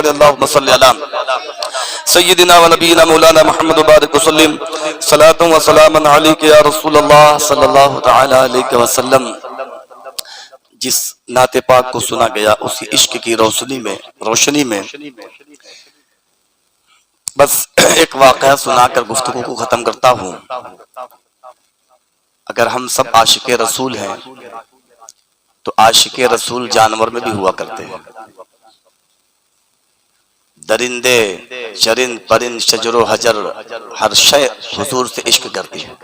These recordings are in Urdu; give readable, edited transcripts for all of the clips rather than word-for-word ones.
اللهم صل علی سیدنا و نبینا مولانا محمد بارک وسلم صلاۃ و سلام علیک یا رسول اللہ صلی اللہ تعالی علیہ وسلم۔ جس نعت پاک کو سنا گیا اسی عشق کی روشنی میں بس ایک واقعہ سنا کر گفتگو کو ختم کرتا ہوں۔ اگر ہم سب عاشق رسول ہیں تو عاشق رسول جانور میں بھی ہوا کرتے ہیں۔ درندے، چرند، پرند، شجر و حجر، ہر شے حضور سے عشق کرتی ہے،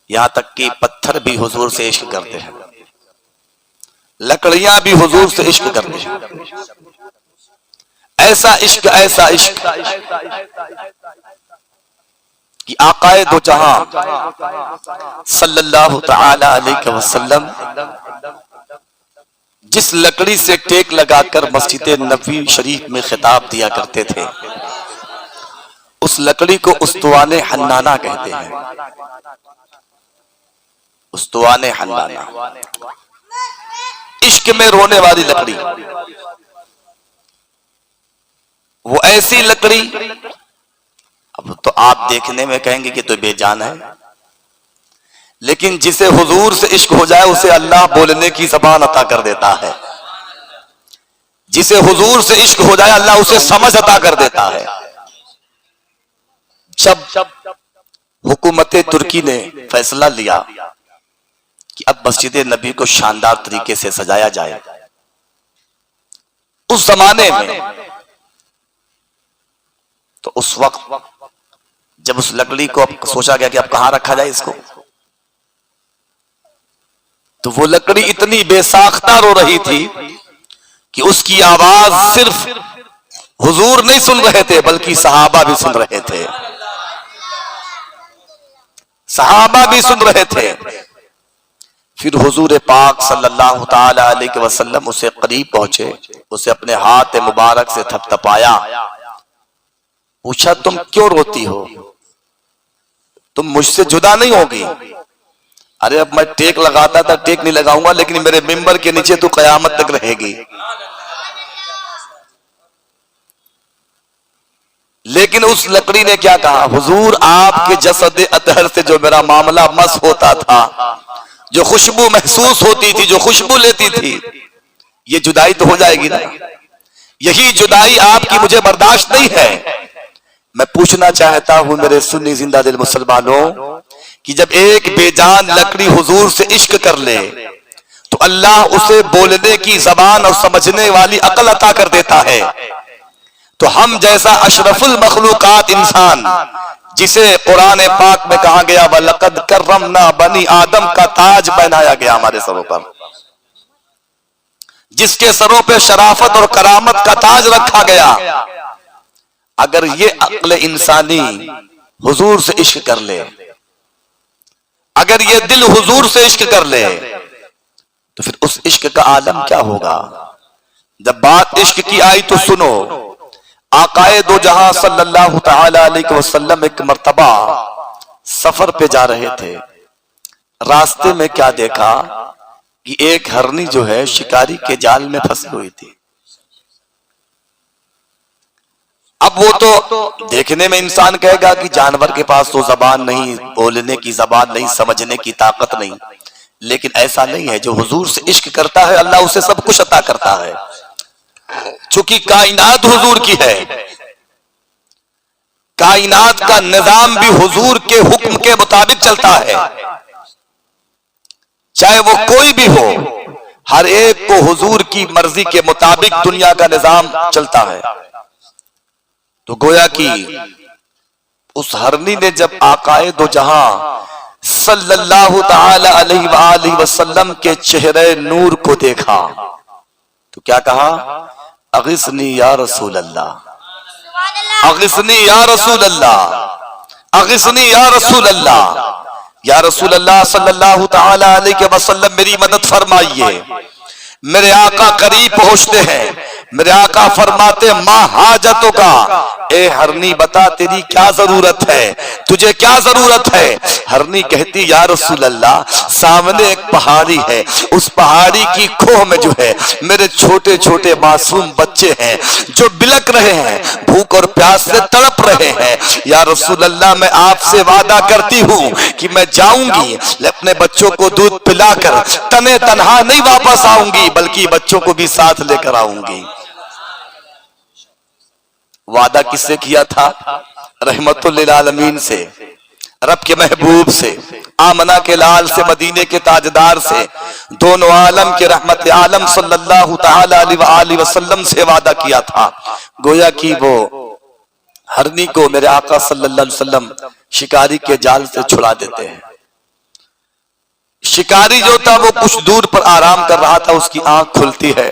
یہاں تک کہ پتھر بھی حضور سے عشق کرتے ہیں، لکڑیاں بھی حضور سے عشق کرتے ہیں۔ ایسا عشق کہ آقائے دو جہاں صلی اللہ تعالی علیہ وسلم جس لکڑی سے ٹیک لگا کر مسجد نبوی شریف میں خطاب دیا کرتے تھے اس لکڑی کو استوان حنانہ کہتے ہیں۔ استوان حنانہ، عشق میں رونے والی لکڑی، وہ ایسی لکڑی اب تو آپ دیکھنے میں کہیں گے کہ تو بے جان ہے، لیکن جسے حضور سے عشق ہو جائے اسے اللہ بولنے کی زبان عطا کر دیتا ہے۔ جسے حضور سے عشق ہو جائے اللہ اسے سمجھ عطا کر دیتا ہے۔ جب حکومت ترکی نے فیصلہ لیا کہ اب مسجد نبی کو شاندار طریقے سے سجایا جائے، اس زمانے میں تو اس وقت جب اس لکڑی کو اب سوچا گیا کہ اب کہاں رکھا جائے اس کو، تو وہ لکڑی اتنی بے ساختہ رو رہی تھی کہ اس کی آواز صرف حضور نہیں سن رہے تھے بلکہ صحابہ بھی سن رہے تھے، صحابہ بھی سن رہے تھے۔ پھر حضور پاک صلی اللہ تعالی علیہ وسلم اسے قریب پہنچے، اسے اپنے ہاتھ مبارک سے تھپ تھپایا، پوچھا تم کیوں روتی ہو؟ تم مجھ سے جدا نہیں ہوگی؟ ارے اب میں ٹیک لگاتا تھا، ٹیک نہیں لگاؤں گا، لیکن میرے ممبر کے نیچے تو قیامت تک رہے گی۔ لیکن اس لکڑی نے کیا کہا؟ حضور آپ کے جسد اطہر سے جو میرا معاملہ مس ہوتا تھا، جو خوشبو محسوس ہوتی تھی، جو خوشبو لیتی تھی، یہ جدائی تو ہو جائے گی نا، یہی جدائی آپ کی مجھے برداشت نہیں ہے۔ میں پوچھنا چاہتا ہوں میرے سنی زندہ دل مسلمانوں کہ جب ایک بے جان لکڑی حضور سے عشق کر لے تو اللہ اسے بولنے کی زبان اور سمجھنے والی عقل عطا کر دیتا ہے، تو ہم جیسا اشرف المخلوقات انسان جسے قرآن پاک میں کہا گیا وَلَقَدْ كَرَّمْنَا بَنِي آدم کا تاج پہنایا گیا ہمارے سروں پر، جس کے سروں پہ شرافت اور کرامت کا تاج رکھا گیا، اگر یہ عقل انسانی حضور سے عشق کر لے، اگر یہ دل حضور سے عشق کر لے تو پھر اس عشق کا عالم کیا ہوگا؟ جب بات عشق کی آئی تو سنو، آقائے دو جہاں صلی اللہ تعالی علیہ وسلم ایک مرتبہ سفر پہ جا رہے تھے، راستے میں کیا دیکھا کہ ایک ہرنی جو ہے شکاری کے جال میں پھنسی ہوئی تھی۔ اب وہ تو دیکھنے میں انسان کہے گا کہ جانور کے پاس تو زبان نہیں، بولنے کی زبان نہیں، سمجھنے کی طاقت نہیں، لیکن ایسا نہیں ہے، جو حضور سے عشق کرتا ہے اللہ اسے سب کچھ عطا کرتا ہے۔ چونکہ کائنات حضور کی ہے، کائنات کا نظام بھی حضور کے حکم کے مطابق چلتا ہے، چاہے وہ کوئی بھی ہو، ہر ایک کو حضور کی مرضی کے مطابق دنیا کا نظام چلتا ہے۔ تو گویا کہ اس ہرنی نے جب آقائے دو جہاں صلی اللہ تعالی علیہ وآلہ وسلم کے چہرے نور کو دیکھا تو کیا کہا؟ اغثنی یا رسول اللہ، اغثنی یا رسول اللہ، اغثنی یا رسول اللہ، یا رسول اللہ صلی اللہ تعالی علیہ وسلم میری مدد فرمائیے۔ میرے آقا قریب پہنچتے ہیں، میرے آقا فرماتے ما حاجتوں کا، اے ہرنی بتا تیری کیا ضرورت ہے، تجھے کیا ضرورت ہے؟ ہرنی کہتی یا رسول اللہ سامنے ایک پہاڑی ہے، اس پہاڑی کی کھوہ میں جو ہے میرے چھوٹے چھوٹے معصوم بچے ہیں جو بلک رہے ہیں، بھوک اور پیاس سے تڑپ رہے ہیں، یا رسول اللہ میں آپ سے وعدہ کرتی ہوں کہ میں جاؤں گی اپنے بچوں کو دودھ پلا کر تنے تنہا نہیں واپس آؤں گی بلکہ بچوں کو بھی ساتھ لے کر آؤں گی۔ وعدہ کس سے کیا تھا؟ رحمت للعالمین سے، رب کے محبوب سے، آمنہ کے لال سے، مدینے کے تاجدار سے، دونوں عالم کے رحمت عالم صلی اللہ تعالی علیہ وآلہ وسلم سے وعدہ کیا تھا۔ گویا کہ وہ ہرنی کو میرے آقا صلی اللہ علیہ وسلم شکاری کے جال سے چھڑا دیتے ہیں۔ شکاری جو تھا وہ کچھ دور پر آرام کر رہا تھا، اس کی آنکھ کھلتی ہے،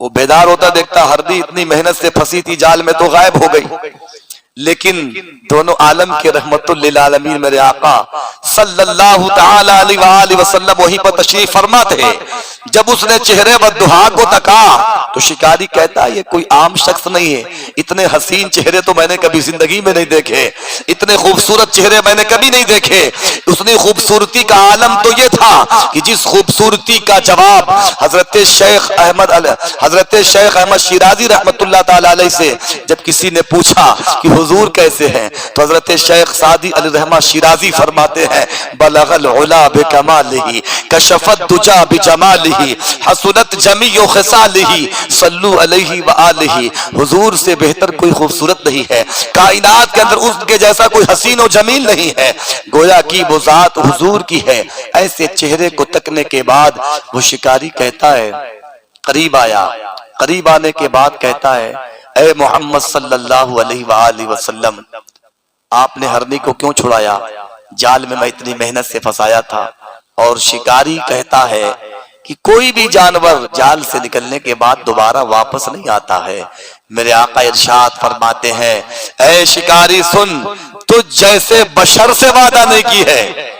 وہ بیدار ہوتا دیکھتا ہرنی اتنی محنت سے پھنسی تھی جال میں تو غائب ہو گئی، لیکن دونوں عالم کے رحمت للعالمین میرے آقا صلی اللہ تعالی علیہ وآلہ وسلم وہیں پر تشریف فرما تھے۔ جب اس نے چہرے بددہا کو تکا تو شکاری کہتا یہ کوئی عام شخص نہیں ہے، اتنے حسین چہرے تو میں نے کبھی زندگی میں نہیں دیکھے، اتنے خوبصورت چہرے میں نے کبھی نہیں دیکھے۔ اس نے خوبصورتی کا عالم تو یہ تھا کہ جس خوبصورتی کا جواب حضرت شیخ احمد شیرازی رحمت اللہ تعالی علیہ سے جب کسی نے پوچھا کہ حضور کیسے ہیں تو حضرت شیخ سعدی علیہ رحمہ شیرازی فرماتے ہیں بلغ العلا بکمالہ کشف الدجا بجمالہ حسنت جمیع خصالہ صلو علیہ وآلہ، حضور سے بہتر کوئی خوبصورت نہیں ہے، کائنات کے اندر اس کے جیسا کوئی حسین و جمیل نہیں ہے، گویا کہ وہ ذات حضور کی ہے۔ ایسے چہرے کو تکنے کے بعد وہ شکاری کہتا ہے، قریب آیا، قریب آنے کے بعد کہتا ہے اے محمد صلی اللہ علیہ وآلہ وسلم آپ نے ہرنی کو کیوں چھڑایا؟ جال میں اتنی محنت سے پھنسایا تھا۔ اور شکاری کہتا ہے کہ کوئی بھی جانور جال سے نکلنے کے بعد دوبارہ واپس نہیں آتا ہے۔ میرے آقا ارشاد فرماتے ہیں اے شکاری سن، تجھ جیسے بشر سے وعدہ نہیں کی ہے،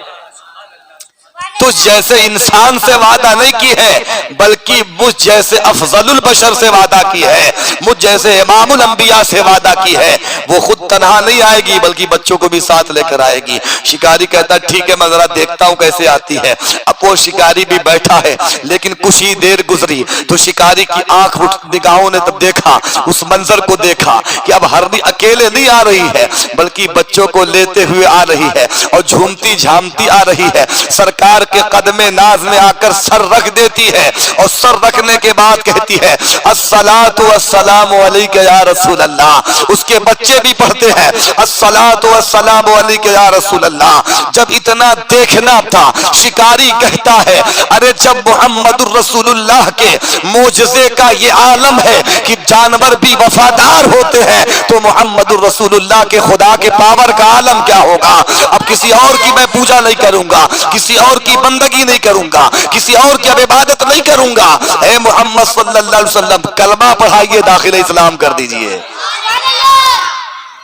تجھ جیسے انسان سے وعدہ نہیں کی ہے، بلکہ مجھ جیسے افضل البشر سے وعدہ کی ہے، مجھ جیسے امام الانبیاء سے وعدہ کی ہے۔ وہ خود تنہا نہیں آئے گی بلکہ بچوں کو بھی ساتھ لے کر آئے گی۔ شکاری کہتا ٹھیک ہے میں ذرا دیکھتا ہوں کیسے آتی ہے۔ اب وہ شکاری بھی بیٹھا ہے، لیکن کچھ ہی دیر گزری تو شکاری کی آنکھ نگاہوں نے تب دیکھا، اس منظر کو دیکھا کہ اب ہرنی اکیلے نہیں آ رہی ہے بلکہ بچوں کو لیتے ہوئے آ رہی ہے اور جھومتی جھامتی آ رہی ہے۔ سرکار کے قدم ناز میں آ کر سر رکھ دیتی ہے اور سر رکھنے کے بعد کہتی ہے الصلاۃ والسلام علیک یا رسول اللہ۔ اس کے بچے بھی پڑھتے ہیں الصلاۃ والسلام علیک یا رسول اللہ۔ جب اتنا دیکھنا تھا شکاری کہتا ہے ارے جب محمد الرسول اللہ کے معجزے کا یہ عالم ہے کہ جانور بھی وفادار ہوتے ہیں تو محمد الرسول اللہ کے خدا کے پاور کا عالم کیا ہوگا۔ اب کسی اور کی میں پوجا نہیں کروں گا، کسی اور کی بندگی نہیں کروں گا، کسی اور کی اب عبادت نہیں کروں گا۔ اے محمد صلی اللہ علیہ وسلم کلمہ پڑھائیے، داخل اسلام کر دیجئے۔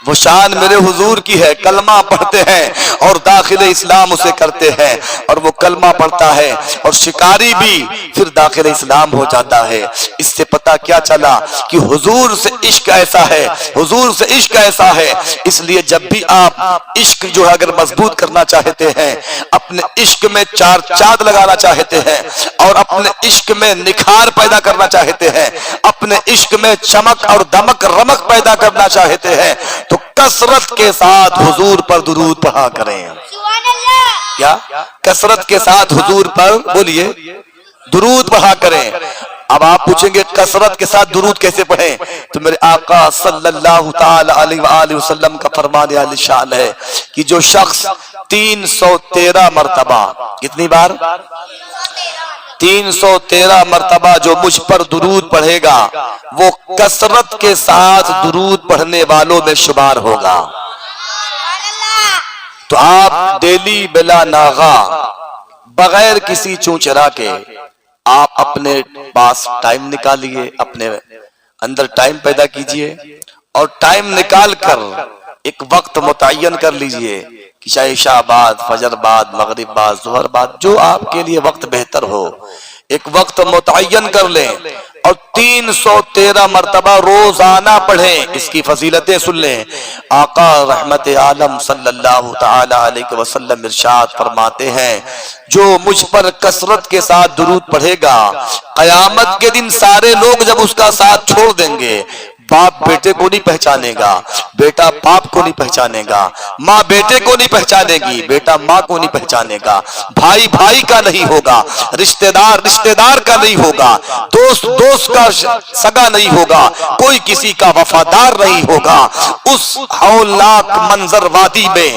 وہ شان میرے حضور کی ہے، کلمہ پڑھتے ہیں اور داخل اسلام اسے کرتے ہیں، اور وہ کلمہ پڑھتا ہے اور شکاری بھی پھر داخل اسلام ہو جاتا ہے۔ اس سے پتہ کیا چلا کہ حضور سے عشق ایسا ہے، حضور سے عشق ایسا ہے۔ اس لیے جب بھی آپ عشق جو ہے اگر مضبوط کرنا چاہتے ہیں، اپنے عشق میں چار چاند لگانا چاہتے ہیں اور اپنے عشق میں نکھار پیدا کرنا چاہتے ہیں، اپنے عشق میں چمک اور دمک رمک پیدا کرنا چاہتے ہیں تو کثرت کے ساتھ حضور پر درود پڑھا کریں۔ کیا کثرت کے ساتھ حضور پر بولیے درود پڑھا کریں۔ اب آپ پوچھیں گے کثرت کے ساتھ درود کیسے پڑھیں، تو میرے آقا صلی اللہ تعالی علیہ وآلہ وسلم کا فرمان عالی شان ہے کہ جو شخص 313 مرتبہ، کتنی بار؟ 313 مرتبہ جو مجھ پر درود پڑھے گا وہ کثرت کے ساتھ درود پڑھنے والوں میں شمار ہوگا۔ تو آپ ڈیلی بلا ناغا بغیر کسی چونچرا کے آپ اپنے پاس ٹائم نکالیے، اپنے اندر ٹائم پیدا کیجئے اور ٹائم نکال کر ایک وقت متعین کر لیجئے کہ چاہے عشاء بعد، فجر بعد، مغرب بعد، ظہر بعد، جو آپ کے لیے وقت بہتر ہو ایک وقت متعین کر لیں اور 313 مرتبہ روزانہ پڑھیں۔ اس کی فضیلتیں سن لیں۔ آقا رحمت عالم صلی اللہ تعالی علیہ وسلم ارشاد فرماتے ہیں جو مجھ پر کثرت کے ساتھ درود پڑھے گا قیامت کے دن سارے لوگ جب اس کا ساتھ چھوڑ دیں گے، باپ بیٹے کو نہیں پہچانے گا، بیٹا باپ کو نہیں پہچانے گا، ماں بیٹے کو نہیں پہچانے گی، بیٹا ماں کو نہیں پہچانے گا، بھائی بھائی کا نہیں ہوگا، رشتہ دار کا نہیں ہوگا، دوست کا سگا نہیں ہوگا، کوئی کسی کا وفادار نہیں ہوگا۔ اس ہولناک منظر وادی میں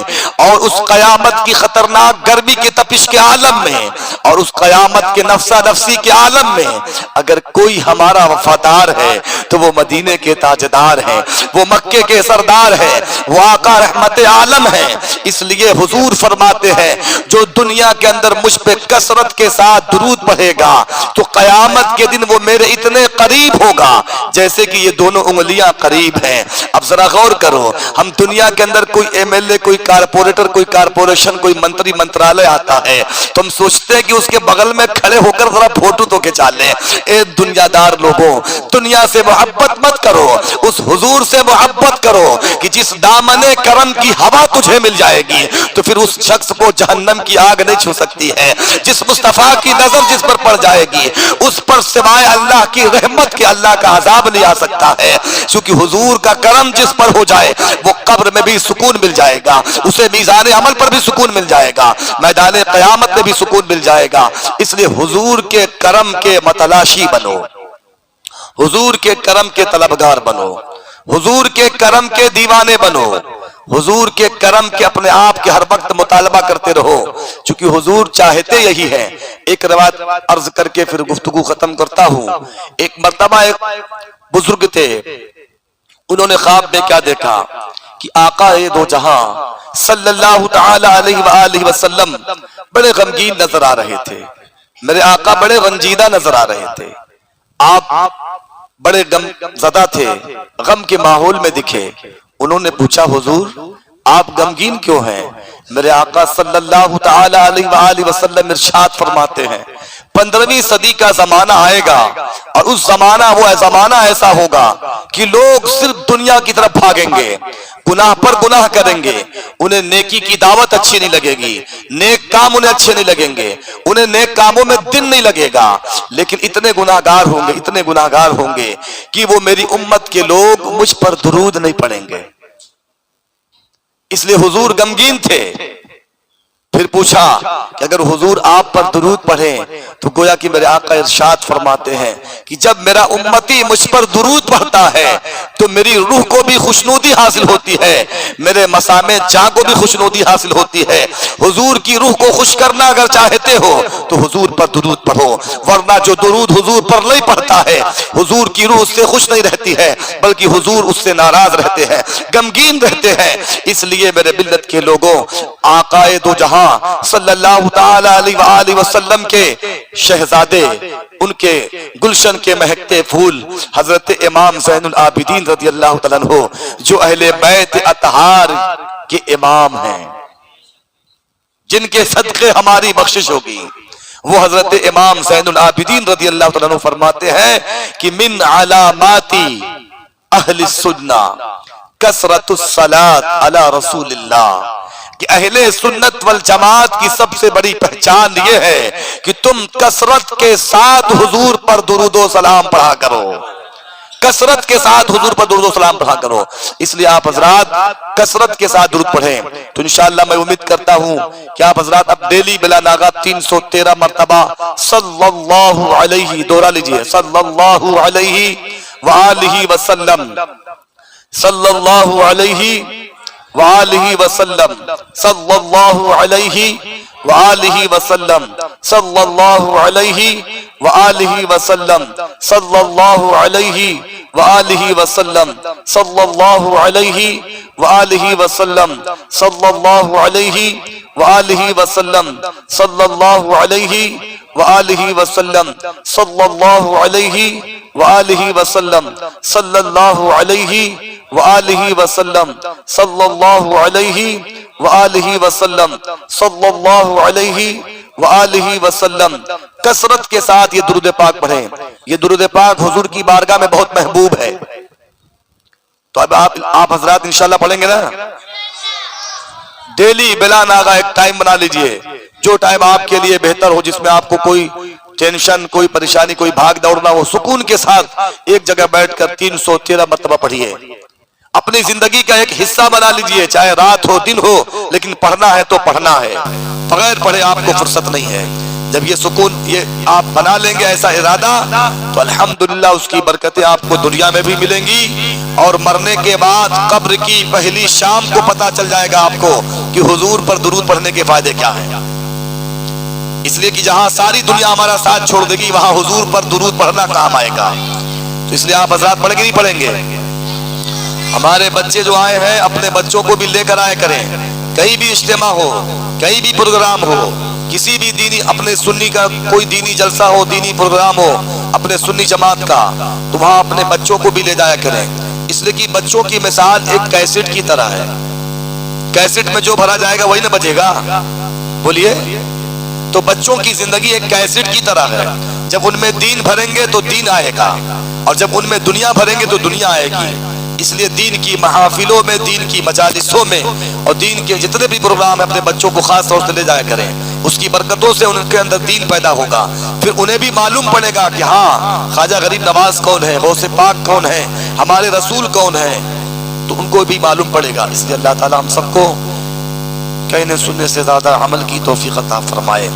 اور اس قیامت کی خطرناک گرمی کی تپش کے عالم میں اور اس قیامت کے نفسا نفسی کے عالم میں اگر کوئی ہمارا وفادار ہے تو وہ مدینے کے تاجدار ہیں، وہ مکے کے سردار ہیں، وہ آقا رحمت عالم ہیں۔ اس لیے حضور فرماتے ہیں جو دنیا کے اندر مجھ پہ کثرت کے ساتھ درود پڑھے گا تو قیامت کے دن وہ میرے اتنے قریب ہوگا جیسے کہ یہ دونوں انگلیاں قریب ہیں۔ اب ذرا غور کرو، ہم دنیا کے اندر کوئی ایم ایل اے، کوئی کارپوریٹر، کوئی کارپوریشن، کوئی منتری منترالے آتا ہے تو ہم سوچتے ہیں کہ اس کے بغل میں کھڑے ہو کر ذرا فوٹو تو کھچا لیں۔ اے دنیا دار لوگوں، دنیا سے محبت مت کرو، اس حضور سے محبت کرو کہ جس دامن کرم کی ہوا تجھے مل جائے گی تو پھر اس شخص کو جہنم کی آگ نہیں چھو سکتی ہے۔ جس مصطفیٰ کی نظر جس پر پڑ جائے گی اس پر سوائے اللہ کی رحمت کے اللہ کا عذاب نہیں آ سکتا ہے، کیونکہ حضور کا کرم جس پر ہو جائے وہ قبر میں بھی سکون مل جائے گا، اسے میزان عمل پر بھی سکون مل جائے گا، میدان قیامت میں بھی سکون مل جائے گا۔ اس لیے حضور کے کرم کے متلاشی بنو، حضور کے کرم کے طلبگار بنو، حضور کے کرم کے دیوانے بنو، حضور کے کرم کے اپنے آپ کے ہر وقت مطالبہ کرتے رہو، چونکہ حضور چاہتے یہی ہے۔ ایک روایت عرض کر کے پھر گفتگو ختم کرتا ہوں۔ ایک مرتبہ ایک بزرگ تھے، انہوں نے خواب میں کیا دیکھا کہ آقا دو جہاں صلی اللہ تعالی علیہ وآلہ وسلم بڑے غمگین نظر آ رہے تھے، میرے آقا بڑے رنجیدہ نظر آ رہے تھے، آپ بڑے غم زدہ تھے، غم کے ماحول میں دکھے۔ انہوں نے پوچھا حضور آپ غمگین کیوں ہیں؟ میرے آقا صلی اللہ تعالی علیہ وآلہ وسلم ارشاد فرماتے ہیں 15ویں صدی کا زمانہ آئے گا اور اس زمانہ ایسا ہوگا کہ لوگ صرف دنیا کی طرف بھاگیں گے، گناہ پر گناہ کریں گے، انہیں نیکی کی دعوت اچھی نہیں لگے گی، نیک کام انہیں اچھے نہیں لگیں گے، انہیں نیک کاموں میں دن نہیں لگے گا، لیکن اتنے گناہگار ہوں گے کہ وہ میری امت کے لوگ مجھ پر درود نہیں پڑھیں گے۔ اس لیے حضور غمگین تھے۔ پھر پوچھا کہ اگر حضور آپ پر درود پڑھیں تو گویا کہ میرے آقا ارشاد فرماتے ہیں کہ جب میرا امتی مجھ پر درود پڑھتا ہے تو میری روح کو بھی خوشنودی حاصل ہوتی ہے، میرے مسامع جاں کو بھی خوشنودی حاصل ہوتی ہے۔ حضور کی روح کو خوش کرنا اگر چاہتے ہو تو حضور پر درود پڑھو، ورنہ جو درود حضور پر نہیں پڑھتا ہے حضور کی روح اس سے خوش نہیں رہتی ہے بلکہ حضور اس سے ناراض رہتے ہیں، غمگین رہتے ہیں۔ اس لیے میرے ملت کے لوگوں، آقا دو جہاں صلی اللہ تعالی علیہ وآلہ وسلم کے شہزادے، ان کے گلشن کے مہکتے پھول حضرت امام زین العابدین رضی اللہ تعالیٰ عنہ جو اہل بیت اطہار کے امام ہیں، جن کے صدقے ہماری بخشش ہوگی، وہ حضرت امام زین العابدین رضی اللہ تعالیٰ عنہ فرماتے ہیں کہ من علامات اہل السنہ کثرت الصلاۃ علی رسول اللہ، کہ اہل سنت والجماعت کی سب سے بڑی پہچان یہ ہے کہ تم کثرت کے ساتھ حضور پر درود و سلام پڑھا کرو، کثرت کے ساتھ حضور پر درود و سلام پڑھا کرو۔ اس لیے آپ حضرات کثرت کے ساتھ درود پڑھیں تو انشاءاللہ میں امید کرتا ہوں کہ آپ حضرات اب ڈیلی بلا ناغہ 313 مرتبہ صلی اللہ علیہ، دوہرا لیجئے، صلی اللہ علیہ وآلہ وسلم، صلی اللہ علیہ وآلہ وسلم، صلی اللہ علیہ وآلہ وسلم، صلی اللہ علیہ وآلہ وسلم، صلی اللہ علیہ وآلہ وسلم، صلی اللہ علیہ وآلہ وسلم، صلی اللہ علیہ وآلہ وسلم، صلی اللہ علیہ وآلہ وسلم، صلی اللہ علیہ وآلہ وسلم، صلی اللہ علیہ وآلہ وسلم، صلی اللہ علیہ وآلہ وسلم صلی اللہ علیہ وآلہ وسلم کثرت کے ساتھ یہ درود پاک پڑھیں. یہ درود پاک حضور کی بارگاہ میں بہت محبوب ہے. تو اب آپ حضرات انشاءاللہ پڑھیں گے نا ڈیلی بلا ناغہ ایک ٹائم بنا لیجئے جو ٹائم آپ کے لیے بہتر ہو, جس میں آپ کو کوئی ٹینشن, کوئی پریشانی, کوئی بھاگ دوڑنا ہو. سکون کے ساتھ ایک جگہ بیٹھ کر 313 مرتبہ پڑھیے. اپنی زندگی کا ایک حصہ بنا لیجئے, چاہے رات ہو دن ہو, لیکن پڑھنا ہے تو پڑھنا ہے. بغیر پڑھے آپ کو فرصت نہیں ہے. جب یہ سکون یہ آپ بنا لیں گے ایسا ارادہ, تو الحمدللہ اس کی برکتیں آپ کو دنیا میں بھی ملیں گی, اور مرنے کے بعد قبر کی پہلی شام کو پتا چل جائے گا آپ کو کہ حضور پر درود پڑھنے کے فائدے کیا ہیں. اس لیے کہ جہاں ساری دنیا ہمارا ساتھ چھوڑ دے گی, وہاں حضور پر درود پڑھنا کام آئے گا. تو اس لیے آپ حضرات پڑھیں گے نہیں پڑھیں گے؟ ہمارے بچے جو آئے ہیں اپنے بچوں کو بھی لے کر آئے کریں. کہیں بھی اجتماع ہو, کہیں بھی پروگرام ہو, کسی بھی دینی اپنے سنی کا کوئی دینی جلسہ ہو, دینی پروگرام ہو اپنے سنی جماعت کا, تو وہاں اپنے بچوں کو بھی لے جایا کریں. اس لیے کہ بچوں کی مثال ایک کیسٹ کی طرح ہے. کیسٹ میں جو بھرا جائے گا وہی نہ بچے گا, بولیے. تو بچوں کی زندگی ایک کیسٹ کی طرح ہے. جب ان میں دین بھریں گے تو دین آئے گا, اور جب ان میں دنیا بھریں گے تو دنیا آئے گی. اس لیے دین کی محافلوں میں, دین کی مجالسوں میں, اور دین کے جتنے بھی پروگرام ہیں اپنے بچوں کو خاص طور سے لے جایا کریں. اس کی برکتوں سے ان کے اندر دین پیدا ہوگا. پھر انہیں بھی معلوم پڑے گا کہ ہاں خواجہ غریب نواز کون ہے, غوث پاک کون ہے, ہمارے رسول کون ہے, تو ان کو بھی معلوم پڑے گا. اس لیے اللہ تعالی ہم سب کو کہنے سننے سے زیادہ عمل کی توفیق عطا فرمائے.